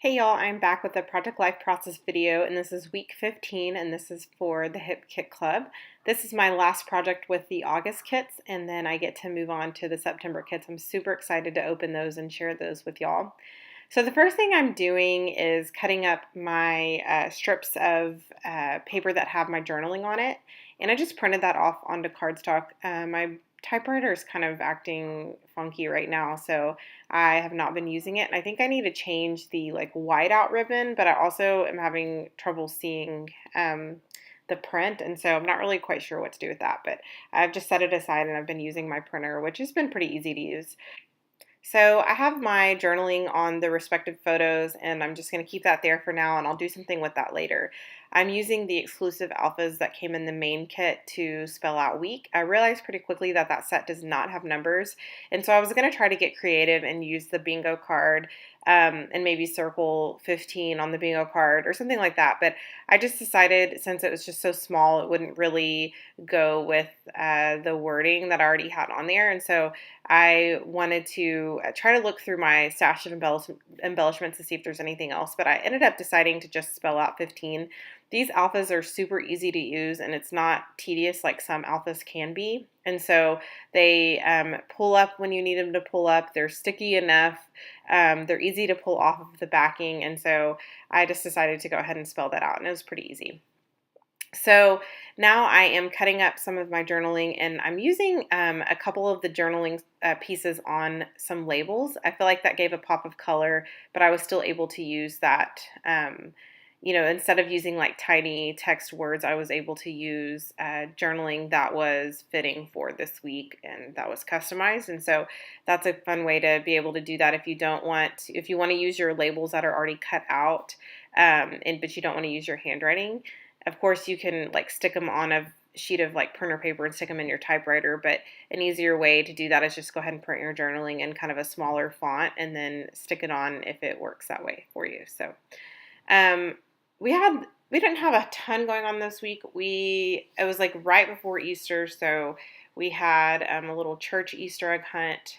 Hey y'all, I'm back with a Project Life Process video, and this is week 15, and this is for the Hip Kit Club. This is my last project with the August kits, and then I get to move on to the September kits. I'm super excited to open those and share those with y'all. So the first thing I'm doing is cutting up my strips of paper that have my journaling on it, and I just printed that off onto cardstock. My typewriter is kind of acting funky right now, so I have not been using it. And I think I need to change the whiteout ribbon, but I also am having trouble seeing the print, and so I'm not really quite sure what to do with that. But I've just set it aside, and I've been using my printer, which has been pretty easy to use. So I have my journaling on the respective photos, and I'm just going to keep that there for now, and I'll do something with that later. I'm using the exclusive alphas that came in the main kit to spell out week. I realized pretty quickly that that set does not have numbers, and so I was going to try to get creative and use the bingo card and maybe circle 15 on the bingo card or something like that. But I just decided, since it was just so small, it wouldn't really go with the wording that I already had on there, and so I wanted to try to look through my stash of embellishments to see if there's anything else, but I ended up deciding to just spell out 15. These alphas are super easy to use, and it's not tedious like some alphas can be. And so they pull up when you need them to pull up. They're sticky enough. They're easy to pull off of the backing, and so I just decided to go ahead and spell that out, and it was pretty easy. So now I am cutting up some of my journaling, and I'm using a couple of the journaling pieces on some labels. I feel like that gave a pop of color, but I was still able to use that. Instead of using like tiny text words, I was able to use journaling that was fitting for this week and that was customized. And so that's a fun way to be able to do that if you want to use your labels that are already cut out, but you don't want to use your handwriting. Of course, you can stick them on a sheet of printer paper and stick them in your typewriter, but an easier way to do that is just go ahead and print your journaling in kind of a smaller font and then stick it on if it works that way for you. So um, we didn't have a ton going on this week. It was right before Easter, so we had a little church Easter egg hunt.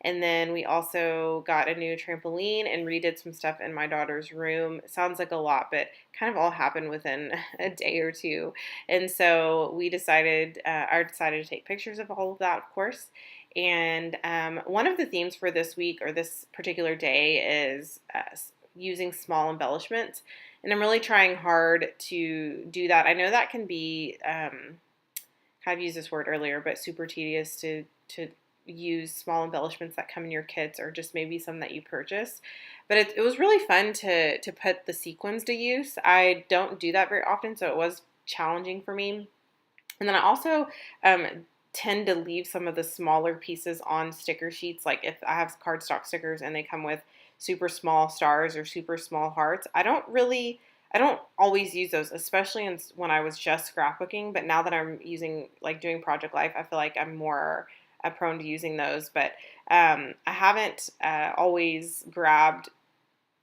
And then we also got a new trampoline and redid some stuff in my daughter's room. It sounds like a lot, but kind of all happened within a day or two. And so I decided to take pictures of all of that, of course. And one of the themes for this week or this particular day is using small embellishments. And I'm really trying hard to do that. I know that can be, I've used this word earlier, but super tedious to use small embellishments that come in your kits or just maybe some that you purchase. But it was really fun to put the sequins to use. I don't do that very often, so it was challenging for me. And then I also tend to leave some of the smaller pieces on sticker sheets. Like if I have cardstock stickers and they come with super small stars or super small hearts, I don't always use those, especially when I was just scrapbooking. But now that I'm doing Project Life, I feel like I'm more prone to using those, but I haven't always grabbed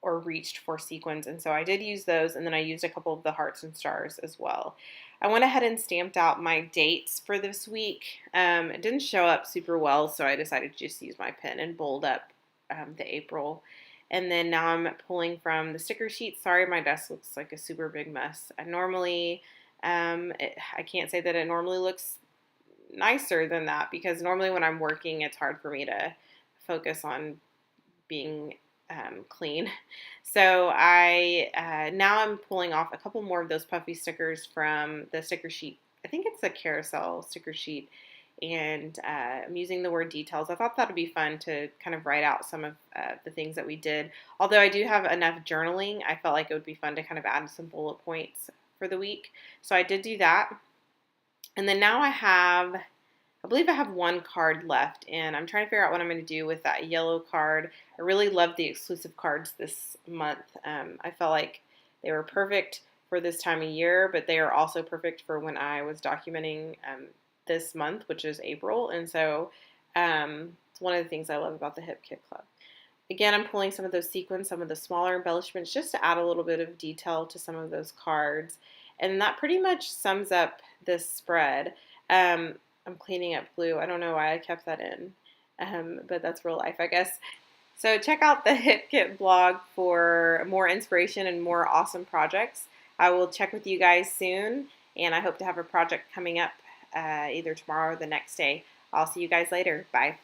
or reached for sequins, and so I did use those, and then I used a couple of the hearts and stars as well. I went ahead and stamped out my dates for this week. It didn't show up super well, so I decided to just use my pen and bold up the April. And then now I'm pulling from the sticker sheet. Sorry, my desk looks like a super big mess. I can't say that it normally looks nicer than that, because normally when I'm working, it's hard for me to focus on being clean. So now I'm pulling off a couple more of those puffy stickers from the sticker sheet. I think it's a carousel sticker sheet, and I'm using the word details. I thought that would be fun to kind of write out some of the things that we did. Although I do have enough journaling, I felt like it would be fun to kind of add some bullet points for the week. So I did do that. And then now I believe I have one card left, and I'm trying to figure out what I'm going to do with that yellow card. I really love the exclusive cards this month. I felt like they were perfect for this time of year, but they are also perfect for when I was documenting this month, which is April. And so it's one of the things I love about the Hip Kit Club. Again, I'm pulling some of those sequins, some of the smaller embellishments, just to add a little bit of detail to some of those cards. And that pretty much sums up this spread. I'm cleaning up glue. I don't know why I kept that in, but that's real life, I guess. So check out the Hip Kit blog for more inspiration and more awesome projects. I will check with you guys soon, and I hope to have a project coming up either tomorrow or the next day. I'll see you guys later. Bye.